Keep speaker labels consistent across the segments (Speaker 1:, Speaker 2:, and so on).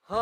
Speaker 1: খাঁচার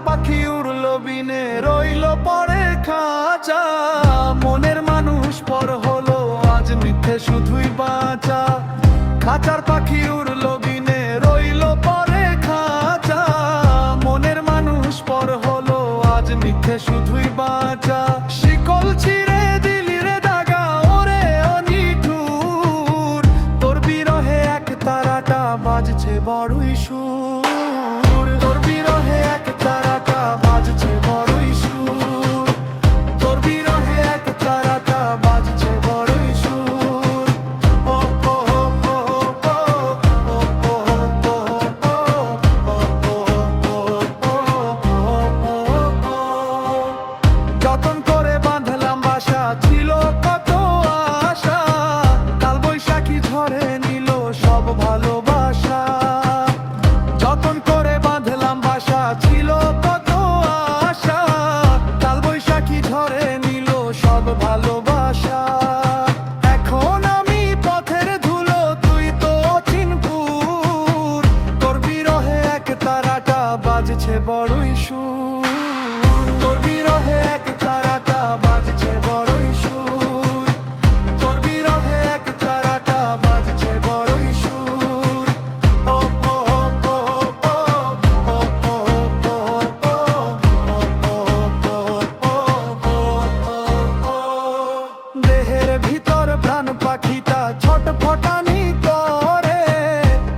Speaker 1: পাখি উড়লো বিনে রইল পরে খাঁচা, মনের মানুষ পর হলো আজ মিথ্যে শুধুই বাঁচা। খাঁচার পাখি উড়লো বিনে রইল পরে খাঁচা, মনের মানুষ পর হলো আজ মিথ্যে শুধুই বাঁচা। শিকল ছিঁড়ে দিলি রে দাগা ওরে অনিঠুর, তোর বিরহে এক তারাটা বাজছে বড়ই সুর, তোর বিরহে এক তারাটা বাজছে বড়ই সুর, তোর বিরহে এক তারাটা বাজছে বড়ই সুর। ও ও ও যতন করে বাঁধলাম বাসা ছিল কত আশা, কাল বৈশাখী ঝড়ে নিল সব ভালোবাসা। যতন করে বাঁধলাম বাসা ছিল কত আশা, কাল বৈশাখী ঝড়ে নিল সব ভালোবাসা। এখন আমি পথের ধুলো তুই তো চিনপুর, তোর বিরহে এক তারাটা বাজছে বড়ই সুর, তোর বিরহে এক তারাটা বাজছে বড়ই সুর, তোর বিরহে এক তারাটা বাজছে বড়ই সুর। ও ও ও দেহের ভিতর প্রাণ পাখিটা ছটফটানি করে,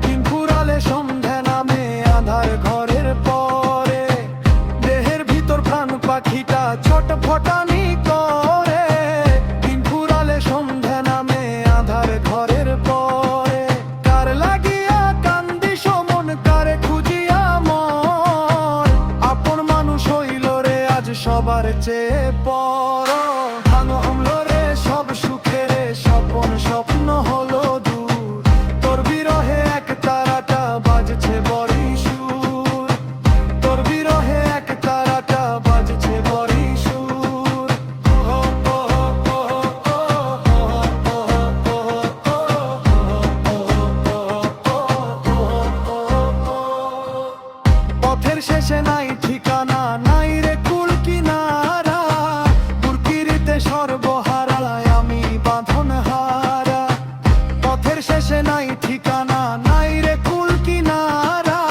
Speaker 1: দিন ফুরালে সন্ধ্যা নামে আধার ঘরের পরে। দেহের ভিতর প্রাণ পাখিটা ছটফটানি করে, দিন ফুরালে সন্ধ্যা নামে আধার ঘরের পরে। কার লাগিয়া কান্দি সমন কারে খুঁজিয়া মন, আপন মানুষ হইল রে আজ সবার চেয়ে পর। ভাঙ হলো রে সব সুখের স্বপন, স্বপ্ন হলো দূর, তোর বিরহে এক তারাটা বাজছে বড়ই সুর, তোর বিরহে এক তারাটা বাজছে বড়ই সুর। ও ও ও পথের শেষে নাই ঠিকানা, নাই রে কুল কিনারা, বুরকিরিতে সর্বহারায় আমি বাঁধন হারা। পথের শেষে নাই ঠিকানা, নাই রে কুল কিনারা,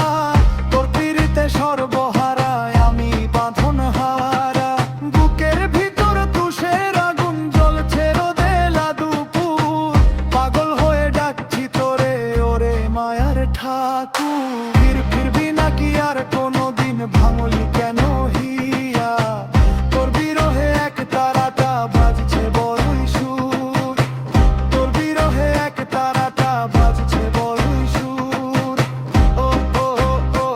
Speaker 1: তোর পিরিতে সর্বহারায় আমি বাঁধন হারা। বুকের ভিতর তুষের আগুন জ্বলছে রোদেলা দুপুর, পাগল হয়ে ডাকছি তোরে ওরে মায়ার ঠাকুর। ফিরবি নাকি আর কোনোদিন ভাঙলি কেন হিয়া, তোর বিরহে এক তারাটা বাজছে বড়ই সুর, তোর বিরহে এক তারাটা বাজছে বড়ই সুর। ও ও ও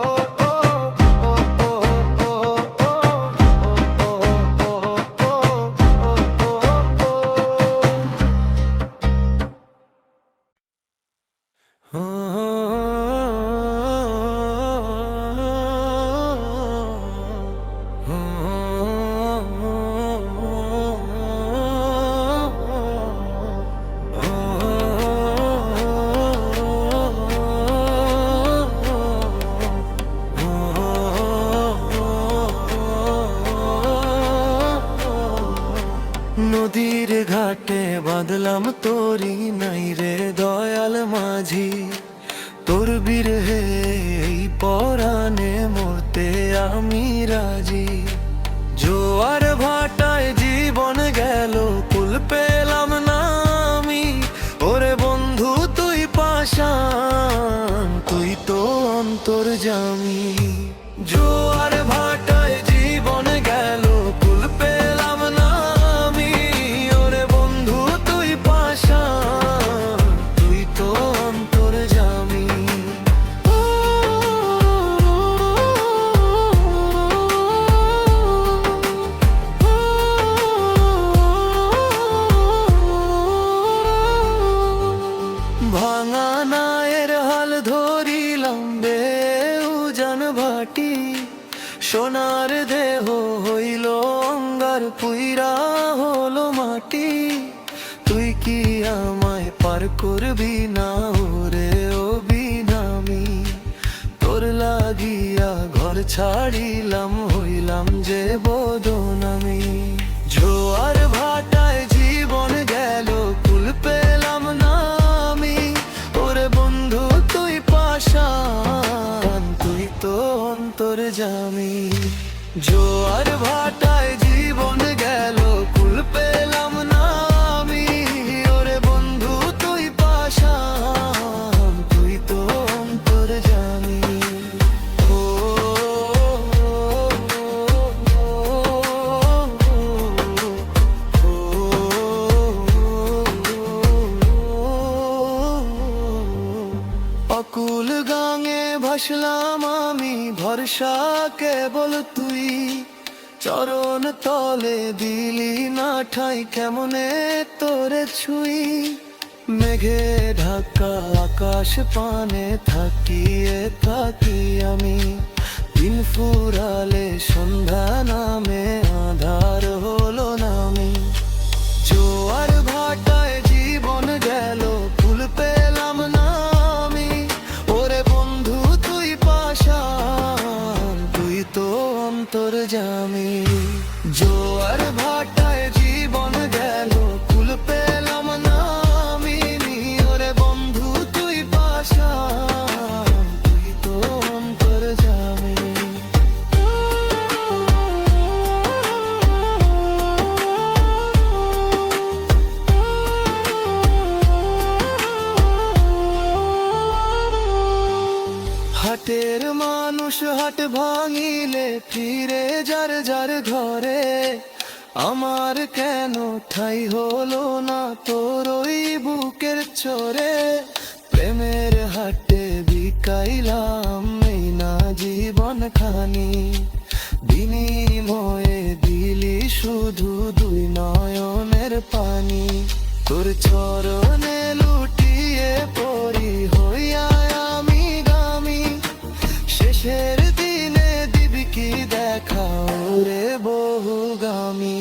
Speaker 1: নদীর ঘাটে বাঁধলাম তোরি নাই রে দয়াল মাঝি, তোর বিরহে এই পরাণে মরতে আমি রাজি। জোয়ার ভাটায় জীবন গেল কুল পেলাম না আমি, ওরে বন্ধু তুই পাষাণ তুই তো অন্তর্যামী। জোয়ার ভাটায় জীবন গেল কুল পেলাম না আমি, ওরে বন্ধু তুই পাষাণ তুই তো অন্তর্যামী। ও আর পুইরা হলো মাটি, তুই কি আমায় পার করবি না ওরে ও বিনামি। তোর লাগিয়া ঘর ছাড়িলাম, হইলাম যে বদনামি। জোয়ার ভাটায় জীবন গেল, কুল পেলাম না আমি। ওরে বন্ধু তুই পাষাণ, তুই তো অন্তর্যামী। জোয়ার ভাটায় জীবন গেল, কুল পেলাম না আমি। ওরে বন্ধু তুই পাষাণ, তুই তো অন্তর্যামী। অকুল গাঙে ভাসলাম আমি, ভরসা কেবল তুই। চরণ তলে দিলি না ঠাই, কেমনে তোরে ছুই। মেঘে ঢাকা আকাশ পানে থাকিয়ে থাকি আমি। দিন ফুরালে সন্ধ্যা নামে, আধার হলো নামি। জোয়ার ভাটায় জীবন গেল, ফুল পেলাম না আমি। ওরে বন্ধু তুই পাষাণ, তুই তো অন্তর্যামী। জোয়ার ভাটায় জীবন গেল, ফুল পেলাম না আমি। ওরে বন্ধু তুই পাষাণ, তুই তো অন্তর্যামী। হাটের মানুষ হাট ভাঙিলে, ফিরে যার যার ঘরে। আমার কেন ঠাই হলো না তোর ওই বুকের চরে। প্রেমের হাটে বিকাইলাম এই না জীবন খানি। বিনিময়ে দিলি শুধু দুই নয়নের পানি। তোর চরণে লুটিয়ে পড়ি হইয়া আমি গামি। শেষের দিনে দিবি কি দেখা ওরে বহুগামী।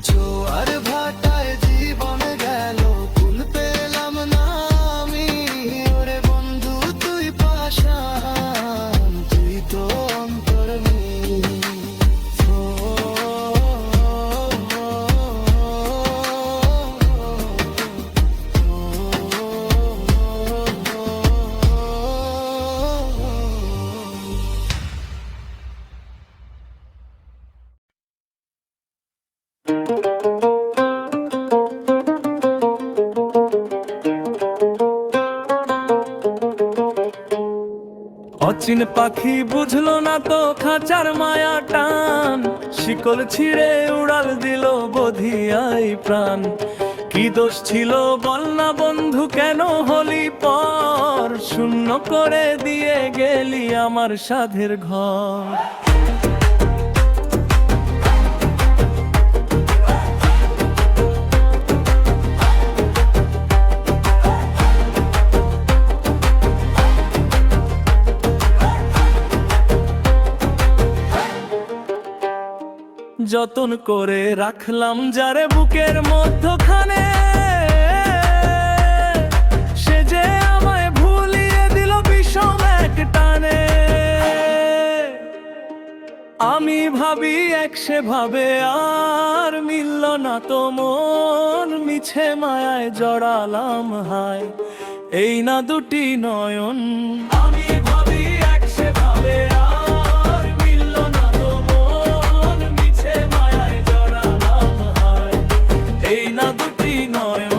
Speaker 1: জোয়ার ভাটায় জীবন গেল, ফুল পেলাম না আমি। ওরে বন্ধু তুই পাষাণ, তুই তো অন্তর্যামী। অচিন পাখি বুঝলো না তো খাঁচার মায়া টান। শিকল ছিঁড়ে উড়াল দিল বধিয়াই প্রাণ। কি দোষ ছিল বল না বন্ধু, কেন হলি পর? শূন্য করে দিয়ে গেলি আমার সাধের ঘর। যতন করে রাখলাম যারে বুকের মধ্যখানে, সে যে আমায় ভুলিয়ে দিল বিষম এক টানে। আমি ভাবি এক সে ভাবে, আর মিলল না তো মন। মিছে মায়ায় জড়ালাম হায় এই না দুটি নয়ন। আমি ভাবি এক সে ভাবে, আর মিলল না তো মন। মিছে মায়ায় জড়ালাম হায় এই না দুটি নয়ন।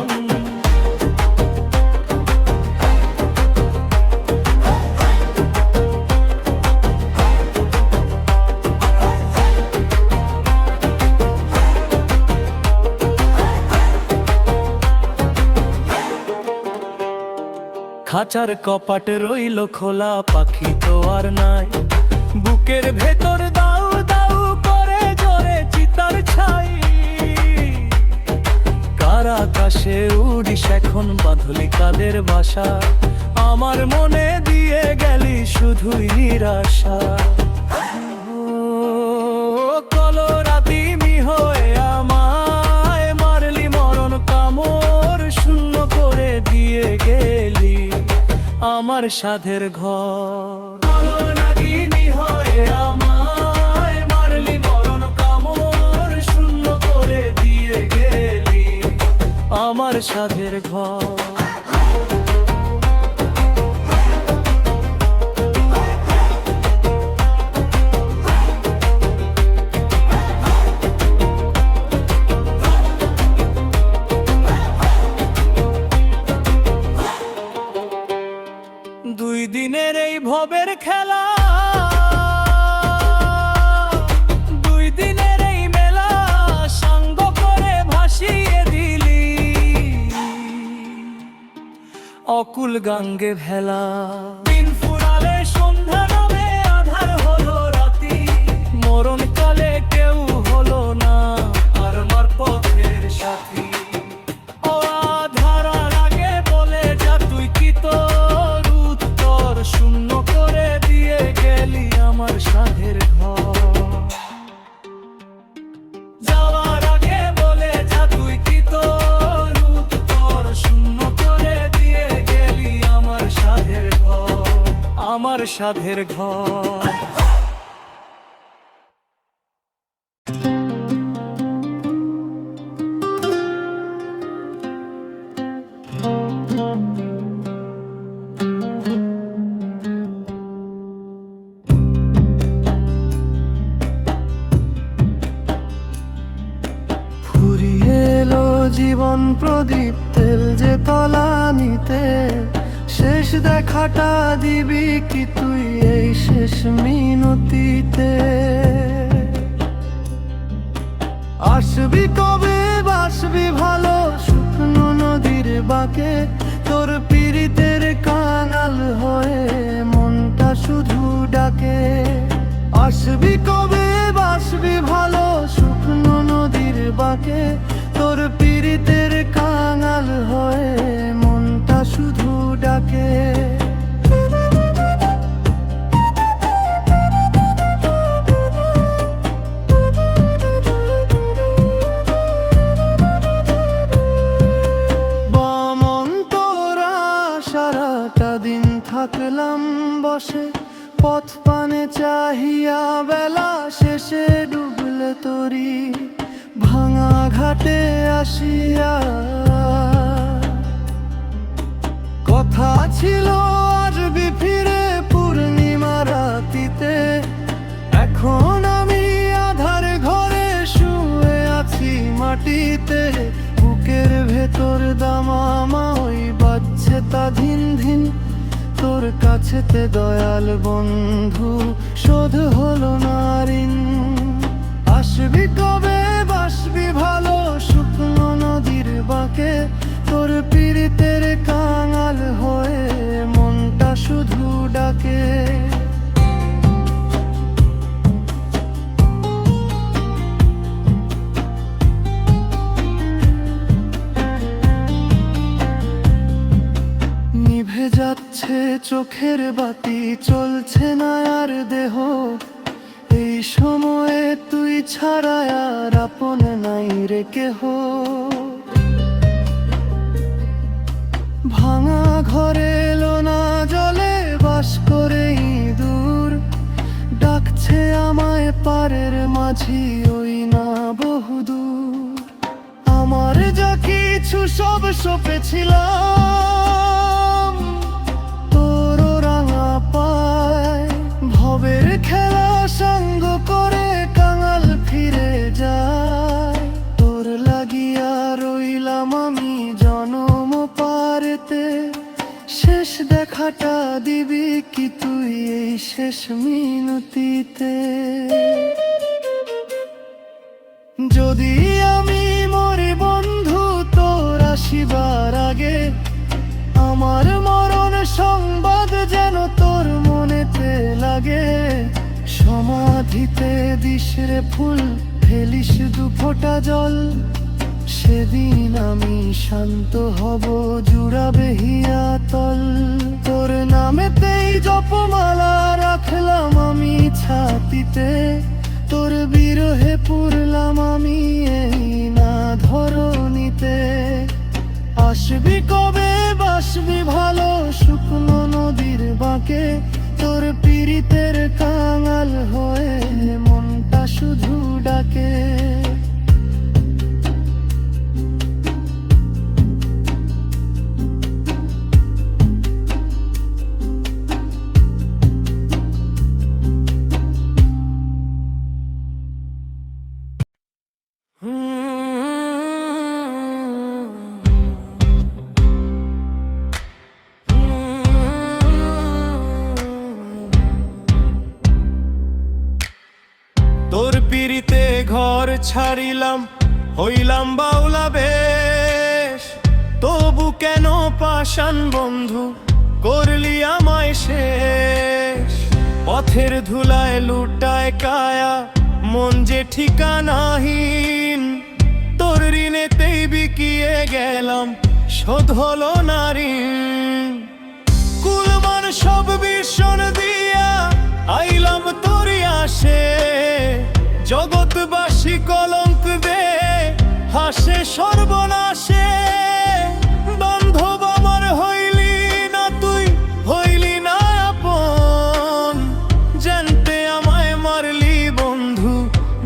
Speaker 1: খাঁচার কপাট রইল খোলা, পাখি তো আর নাই। বুকের ভেতর দাউ দাউ করে জোরে চিতার ছাই। কার আকাশে উড়িস এখন, বাঁধলি কাদের বাসা। আমার মনে দিয়ে গেলি শুধুই নিরাশা। কলরাতি মিহ আমার সাধের ঘর। নাগিনী হয়ে আমায় মারলি মরণ কামড়, শূন্য করে দিয়ে গেলি আমার সাধের ঘর। দুই দিনের এই ভবের খেলা, দুই দিনের এই মেলা, সাঙ্গ করে ভাসিয়ে দিলি অকুল গাঙ্গে ভেলা। দিন ফুরালে সন্ধ্যা নামে, আধার হলো রাতি, মরণকালে কেউ হলো না আর আমার পথের সাথী। ও আধারার আগে বলে যা তুই কি তোর উত্তর, শূন্য করে দিয়ে গেলি আমার সাধের ঘর। যাওয়ার আগে বলে যা তুই কি তোর উত্তর, শূন্য করে দিয়ে গেলি আমার সাধের ঘর, আমার সাধের ঘর। ফুরিয়ে এলো জীবন প্রদীপ, তেল যে তলানিতে, শেষ দেখাটা দিবি কি তুই এই শেষ মিনতিতে? আসবি কবে বাসবি ভালো শুকনো নদীর বাঁকে, তোর পীড়িতের কাঙাল হয়ে মনটা শুধু ডাকে। আসবি কবে বাসবি ভালো শুকনো নদীর বাঁকে, তোর পীড়িতের কাঙাল হয়ে মনটা শুধু ডাকে। বামন তোরা সারাটা দিন থাকলাম বসে, পথ পানে চাহিয়া বেলা শেষে ডুবলে তরি ভাঙা ঘাটে আসিয়া। কথা ছিল আসবি ফিরে পূর্ণিমা রাতিতে, এখন আমি আধার ঘরে শুয়ে আছি মাটিতে। বুকের ভেতর দামামা ওই বাজছে তা ধিন ধিন, তোর কাছেতে দয়াল বন্ধু শোধ হলো না ঋণ। আসবি কবে বাসবি ভালো শুকনো নদীর বাঁকে, তোর পীড়িতের কাঙাল হয়ে মনটা শুধু ডাকে। নিভে যাচ্ছে চোখের বাতি, চলছে না আর দেহ, এই সময়ে তুই ছাড়া আর আপন নাই রে কেহ। ভাঙা ঘরে এলো না জলে বাস করে দূর, ডাকছে আমায় পারের মাঝি ওই না বহুদূর। আমার যা কিছু সব সপেছিলাম তোর রাঙা পায়, ভবের খেলা সঙ্গ করে কাঙাল ফিরে যায়। তোর লাগিয়া রইলাম আমি জনম পারেতে, শেষ দেখাটা দিবি কি তুই এই শেষ মিনতিতে? যদি আমি মরি বন্ধু তোর আসিবার আগে, আমার মরণ সংবাদ যেন তোর মনেতে লাগে। সমাধিতে দিস রে ফুল, ফেলিস দু ফোঁটা জল, সেদিন আমি শান্ত হব জুড়াবে হিয়াতল। তোর নামেতেই জপমালা রাখলাম আমি ছাতিতে, তোর বিরহে পুরলাম আমি এই না ধরণীতে। আসবি কবে বাসবি ভালো শুকনো নদী ছাড়িলাম, হইলাম বাউলা বেশ। তবু কেন পাষাণ বন্ধু করলি আমায় শেষ? পথের ধুলায় লুটায় কায়া, মন যে ঠিকানাহীন। তোর ঋণেতেই বিকিয়ে গেলাম, শোধ হলো না ঋণ। কুলমান সব ভীষণ দিয়া আইলাম তোরি আসে, জগৎবাসী কলঙ্ক দে হাসে সর্বনাশে। বান্ধব আমার হইলি না তুই, হইলি না আপন। জানতে আমায় মারলি বন্ধু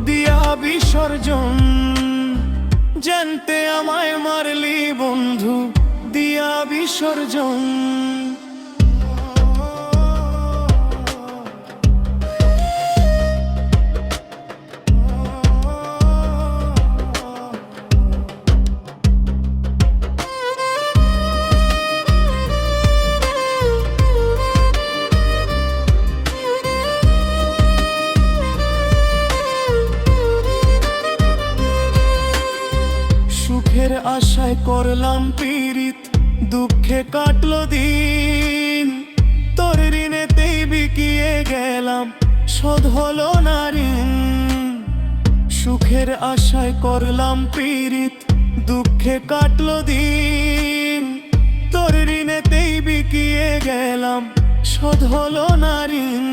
Speaker 1: দিয়া বিসর্জন। জানতে আমায় মারলি বন্ধু দিয়া বিসর্জন। সুখের আশায় করলাম পীড়িত, দুঃখে কাটলো দিন। তোর ঋণেতেই বিকিয়ে গেলাম, শোধ হলো না ঋণ। সুখের আশায় করলাম পীড়িত, দুঃখে কাটলো দিন। তোর ঋণেতেই বিকিয়ে গেলাম, শোধ হলো না ঋণ।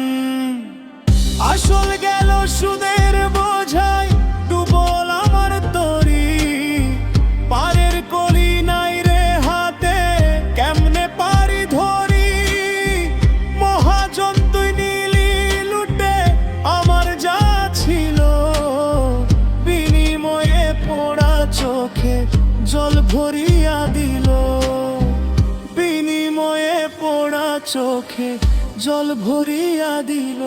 Speaker 1: আসল গেল সুদের বোঝায়, ডুবল আমার তরি। পারের কলি নাই রে হাতে, কেমনে পারি ধরি। মহাজন তুই নিলি লুটে আমার যা ছিল, বিনিময়ে পোড়া চোখে জল ভরিয়া দিল। বিনিময়ে পোড়া চোখে জল ভরিয়া দিল।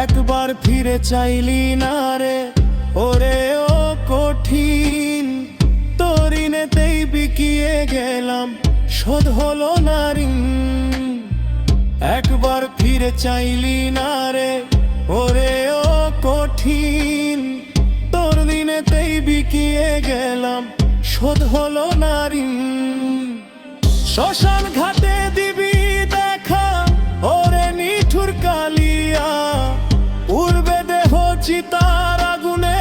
Speaker 1: একবার ফিরে চাইলি না রে ওরে ও কঠিন। তোর ঋণেতেই বিকিয়ে গেলাম, শোধ হলো না ঋণ। একবার ফিরে চাইলি না রে ওরে ও কঠিন। তোর ঋণেতেই বিকিয়ে গেলাম, শোধ হলো না ঋণ। শ্মশান ঘাটে দিবি দেখা ওরে নিঠুর কালিয়া। উড়বে দেহ চিতার আগুনে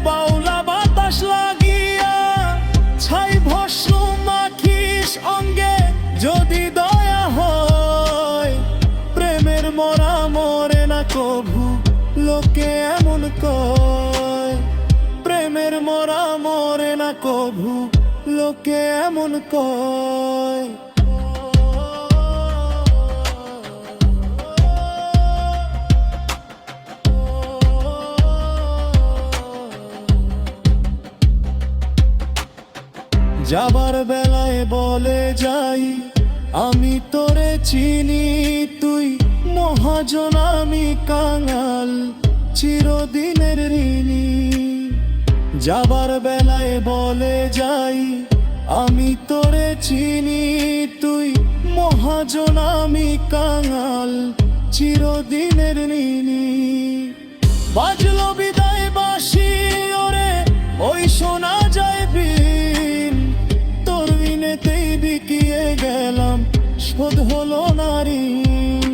Speaker 1: বাউলা বাতাস লাগিয়া। ছাই ভস্ম মাখিস অঙ্গে যদি দয়া হয়। প্রেমের মরা মরে না কভু লোকে এমন কয়। প্রেমের মরা মরে না কভু লোকে এমন কয়। যাবার বেলায় বলে যাই আমি তোরে চিনি। তুই মহাজন আমি কাঙাল, চিরদিনের ঋণী। যাবার বেলায় বলে যাই আমি তোরে চিনি। তুই মহাজন আমি কাঙাল, চিরদিনের ঋণী। বাজলো বিদায় বাঁশি ওরে ওই শোনা যায় বিন। তোর ঋণেতেই বিকিয়ে গেলাম, শোধ হলো না ঋণ।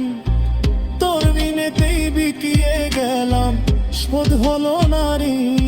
Speaker 1: তোর ঋণেতেই বিকিয়ে গেলাম, শোধ হলো না ঋণ।